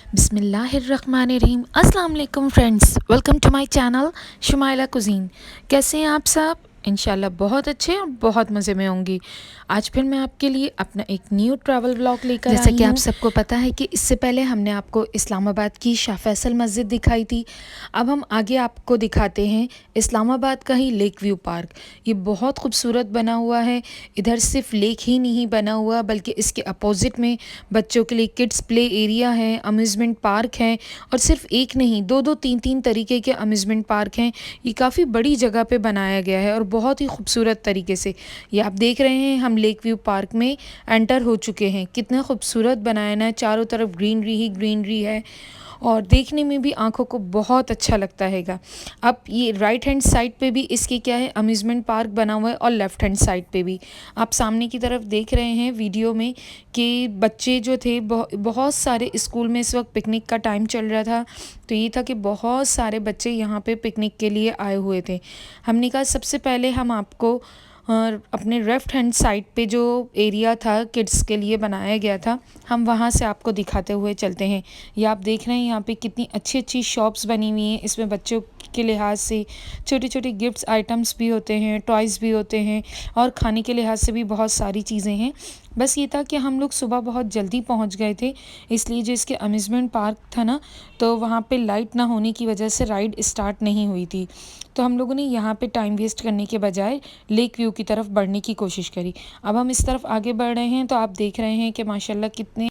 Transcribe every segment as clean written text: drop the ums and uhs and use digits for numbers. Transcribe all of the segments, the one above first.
बिस्मिल्लाहिर्रहमानिर्रहीम। अस्सलाम वालेकुम friends, welcome to my channel Shumaila cuisine. कैसे हैं आप सब? इंशाल्लाह बहुत अच्छे और बहुत मज़े में होंगी। आज फिर मैं आपके लिए अपना एक न्यू ट्रैवल व्लॉग लेकर आई हूँ। जैसा कि आप सबको पता है कि इससे पहले हमने आपको इस्लामाबाद की शाह फैसल मस्जिद दिखाई थी। अब हम आगे आपको दिखाते हैं इस्लामाबाद का ही लेक व्यू पार्क। ये बहुत खूबसूरत बना हुआ है। इधर सिर्फ लेक ही नहीं बना हुआ बल्कि इसके अपोजिट में बच्चों के लिए किड्स प्ले एरिया है, अम्यूज़मेंट पार्क हैं और सिर्फ एक नहीं दो दो तीन तीन तरीके के अम्यूज़मेंट पार्क हैं। ये काफ़ी बड़ी जगह पे बनाया गया है और बहुत ही खूबसूरत तरीके से। ये आप देख रहे हैं हम लेक व्यू पार्क में एंटर हो चुके हैं। कितना खूबसूरत बनाया ना, चारों तरफ ग्रीनरी ही ग्रीनरी है और देखने में भी आँखों को बहुत अच्छा लगता हैगा। अब ये राइट हैंड साइड पे भी इसके क्या है अम्यूज़मेंट पार्क बना हुआ है और लेफ़्ट हैंड साइड पे भी आप सामने की तरफ देख रहे हैं वीडियो में कि बच्चे जो थे बहुत सारे स्कूल में इस वक्त पिकनिक का टाइम चल रहा था। तो ये था कि बहुत सारे बच्चे यहाँ पे पिकनिक के लिए आए हुए थे। हमने कहा सबसे पहले हम आपको और अपने लेफ़्ट हैंड साइड पे जो एरिया था किड्स के लिए बनाया गया था हम वहाँ से आपको दिखाते हुए चलते हैं। ये आप देख रहे हैं यहाँ पे कितनी अच्छी अच्छी शॉप्स बनी हुई हैं। इसमें बच्चों के लिहाज से छोटे छोटे गिफ्ट्स आइटम्स भी होते हैं, टॉयज़ भी होते हैं और खाने के लिहाज से भी बहुत सारी चीज़ें हैं। बस ये था कि हम लोग सुबह बहुत जल्दी पहुँच गए थे, इसलिए जो इसके अम्यूज़मेंट पार्क था ना तो वहाँ पे लाइट ना होने की वजह से राइड स्टार्ट नहीं हुई थी। तो हम लोगों ने यहाँ पे टाइम वेस्ट करने के बजाय लेक व्यू की तरफ बढ़ने की कोशिश करी। अब हम इस तरफ आगे बढ़ रहे हैं तो आप देख रहे हैं कि माशाल्लाह कितने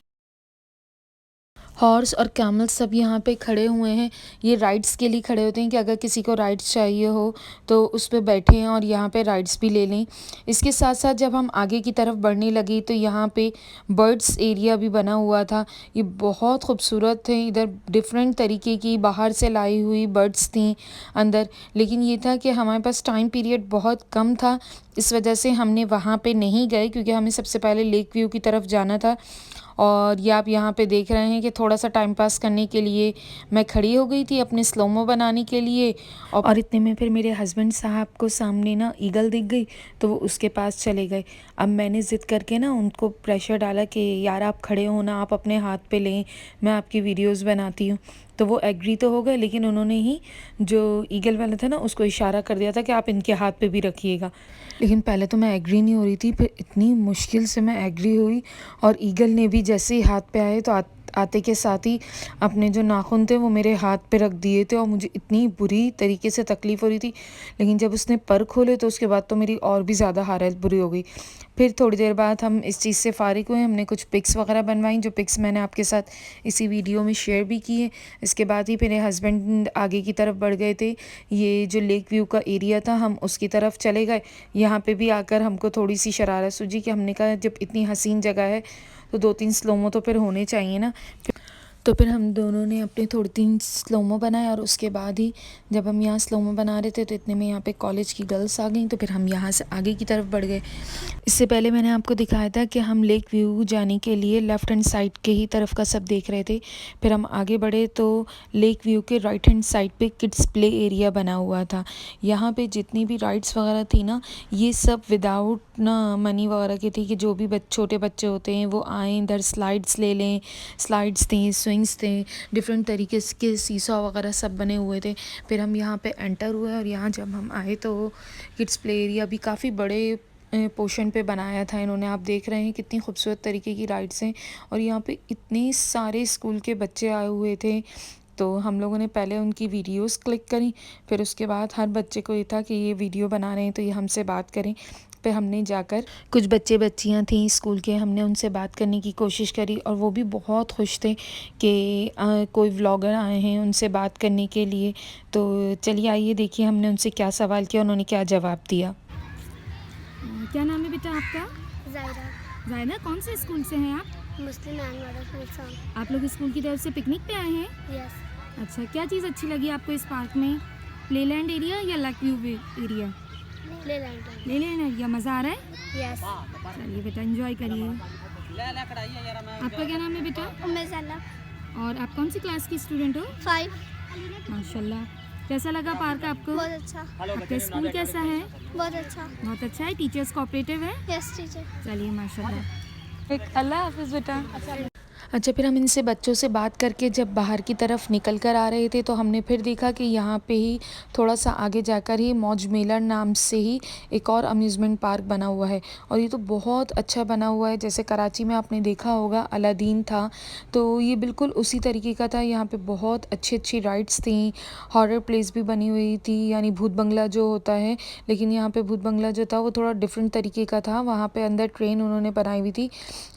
हॉर्स और कैमल सब यहाँ पे खड़े हुए हैं। ये राइड्स के लिए खड़े होते हैं कि अगर किसी को राइड्स चाहिए हो तो उस पे बैठें और यहाँ पे राइड्स भी ले लें। इसके साथ साथ जब हम आगे की तरफ बढ़ने लगे तो यहाँ पे बर्ड्स एरिया भी बना हुआ था। ये बहुत खूबसूरत है। इधर डिफरेंट तरीके की बाहर से लाई हुई बर्ड्स थी अंदर, लेकिन ये था कि हमारे पास टाइम पीरियड बहुत कम था, इस वजह से हमने वहाँ पे नहीं गए क्योंकि हमें सबसे पहले लेक व्यू की तरफ जाना था। और ये आप यहाँ पे देख रहे हैं कि थोड़ा सा टाइम पास करने के लिए मैं खड़ी हो गई थी अपने स्लोमो बनाने के लिए और इतने में फिर मेरे हस्बैंड साहब को सामने ना ईगल दिख गई तो वो उसके पास चले गए। अब मैंने ज़िद करके ना उनको प्रेशर डाला कि यार आप खड़े हो ना, आप अपने हाथ पे लें, मैं आपकी वीडियोस बनाती हूँ। तो वो एग्री तो हो गए लेकिन उन्होंने ही जो ईगल वाला था ना उसको इशारा कर दिया था कि आप इनके हाथ पे भी रखिएगा। लेकिन पहले तो मैं एग्री नहीं हो रही थी, फिर इतनी मुश्किल से मैं एग्री हुई और ईगल ने भी जैसे ही हाथ पे आए तो आते के साथ ही अपने जो नाखून थे वो मेरे हाथ पे रख दिए थे और मुझे इतनी बुरी तरीके से तकलीफ़ हो रही थी। लेकिन जब उसने पर खोले तो उसके बाद तो मेरी और भी ज़्यादा हालत बुरी हो गई। फिर थोड़ी देर बाद हम इस चीज़ से फ़ारिग हुए, हमने कुछ पिक्स वगैरह बनवाई जो पिक्स मैंने आपके साथ इसी वीडियो में शेयर भी किए। इसके बाद ही मेरे हस्बैंड आगे की तरफ बढ़ गए थे। ये जो लेक व्यू का एरिया था हम उसकी तरफ चले गए। यहाँ पे भी आकर हमको थोड़ी सी शरारत सूझी कि हमने कहा जब इतनी हसीन जगह है तो 2-3 स्लोमो तो फिर होने चाहिए ना। तो फिर हम दोनों ने अपने थोड़े 3 स्लोमो बनाए और उसके बाद ही जब हम यहाँ स्लोमो बना रहे थे तो इतने में यहाँ पे कॉलेज की गर्ल्स आ गई तो फिर हम यहाँ से आगे की तरफ बढ़ गए। इससे पहले मैंने आपको दिखाया था कि हम लेक व्यू जाने के लिए लेफ़्ट हैंड साइड के ही तरफ का सब देख रहे थे। फिर हम आगे बढ़े तो लेक व्यू के राइट हैंड साइड पे किड्स प्ले एरिया बना हुआ था। यहाँ पे जितनी भी राइड्स वगैरह थी ना ये सब विदाउट ना मनी वगैरह की थी कि जो भी छोटे बच्चे होते हैं वो आएँ इधर स्लाइड्स ले लें। स्लाइड्स थी, स्विंग्स थे, डिफरेंट तरीके के सीसॉ वगैरह सब बने हुए थे। फिर हम यहाँ पे एंटर हुए और यहाँ जब हम आए तो किड्स प्ले एरिया भी काफ़ी बड़े पोर्शन पे बनाया था इन्होंने। आप देख रहे हैं कितनी खूबसूरत तरीके की राइड्स हैं और यहाँ पे इतने सारे स्कूल के बच्चे आए हुए थे। तो हम लोगों ने पहले उनकी वीडियोस क्लिक करी, फिर उसके बाद हर बच्चे को ये था कि ये वीडियो बना रहे हैं तो ये हमसे बात करें। फिर हमने जाकर कुछ बच्चे बच्चियां थी स्कूल के, हमने उनसे बात करने की कोशिश करी और वो भी बहुत खुश थे कि कोई व्लॉगर आए हैं उनसे बात करने के लिए। तो चलिए आइए देखिए हमने उनसे क्या सवाल किया, उन्होंने क्या जवाब दिया। क्या नाम है बेटा आपका? ज़ायरा। ज़ायदा, कौन से स्कूल से हैं आप? मुस्लिम स्कूल। आप लोग स्कूल की तरफ से पिकनिक पे आए हैं? यस। अच्छा, क्या चीज़ अच्छी लगी आपको इस पार्क में? प्लेलैंड एरिया या lake view area? Playland area. मज़ा आ रहा है? यस। चलिए बेटा एंजॉय करिए। आपका क्या नाम है बेटा? और आप कौन सी क्लास की स्टूडेंट हो? 5। माशाल्लाह। कैसा लगा पार्क आपको? बहुत अच्छा। आपका स्कूल कैसा है? बहुत अच्छा। बहुत अच्छा है। टीचर्स कोऑपरेटिव है? Yes teacher. चलिए माशाल्लाह। अल्लाह हाफिज़ बेटा। अच्छा, फिर हम इनसे बच्चों से बात करके जब बाहर की तरफ निकल कर आ रहे थे तो हमने फिर देखा कि यहाँ पे ही थोड़ा सा आगे जाकर ही मौज मेला नाम से ही एक और अम्यूज़मेंट पार्क बना हुआ है और ये तो बहुत अच्छा बना हुआ है। जैसे कराची में आपने देखा होगा अलादीन था, तो ये बिल्कुल उसी तरीके का था। यहाँ पे बहुत अच्छी अच्छी राइड्स थी, हॉरर प्लेस भी बनी हुई थी, यानी भूत बंगला जो होता है, लेकिन यहाँ पे भूत बंगला जो था वो थोड़ा डिफरेंट तरीके का था। वहाँ पे अंदर ट्रेन उन्होंने बनाई हुई थी,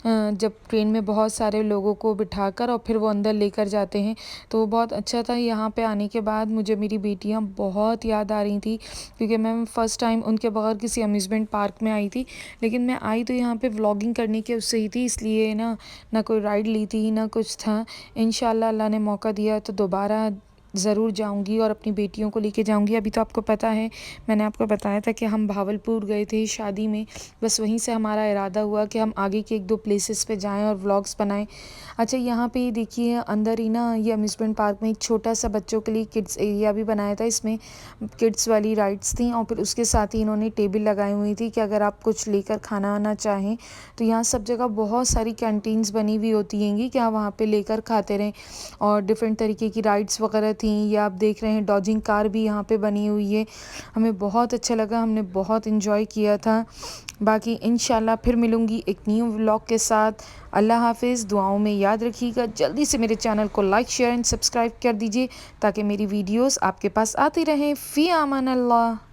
जब ट्रेन में बहुत सारे लोगों को बिठाकर और फिर वो अंदर लेकर जाते हैं, तो वो बहुत अच्छा था। यहाँ पे आने के बाद मुझे मेरी बेटियाँ बहुत याद आ रही थी, क्योंकि मैं फ़र्स्ट टाइम उनके बगैर किसी अम्यूज़मेंट पार्क में आई थी। लेकिन मैं आई तो यहाँ पे व्लॉगिंग करने के उससे ही थी, इसलिए ना कोई राइड ली थी ना कुछ था। इंशाल्लाह अल्लाह ने मौका दिया तो दोबारा ज़रूर जाऊंगी और अपनी बेटियों को लेके जाऊंगी। अभी तो आपको पता है, मैंने आपको बताया था कि हम भावलपुर गए थे शादी में, बस वहीं से हमारा इरादा हुआ कि हम आगे के 1-2 प्लेसेस पे जाएं और व्लॉग्स बनाएं। अच्छा, यहाँ पे देखिए अंदर ही ये अम्यूज़मेंट पार्क में एक छोटा सा बच्चों के लिए किड्स एरिया भी बनाया था। इसमें किड्स वाली राइड्स थी और फिर उसके साथ ही इन्होंने टेबल लगाई हुई थी कि अगर आप कुछ लेकर खाना आना चाहें तो यहाँ सब जगह बहुत सारी कैंटीन्स बनी हुई होती हैंगी कि आप वहाँ पे लेकर खाते रहें। और डिफरेंट तरीके की राइड्स वगैरह थी। ये आप देख रहे हैं डॉजिंग कार भी यहाँ पे बनी हुई है। हमें बहुत अच्छा लगा, हमने बहुत इन्जॉय किया था। बाकी इंशाल्लाह फिर मिलूँगी एक न्यू व्लॉग के साथ। अल्लाह हाफिज़, दुआओं में याद रखिएगा। जल्दी से मेरे चैनल को लाइक शेयर एंड सब्सक्राइब कर दीजिए ताकि मेरी वीडियोस आपके पास आती रहें। फ़ी अमान अल्लाह।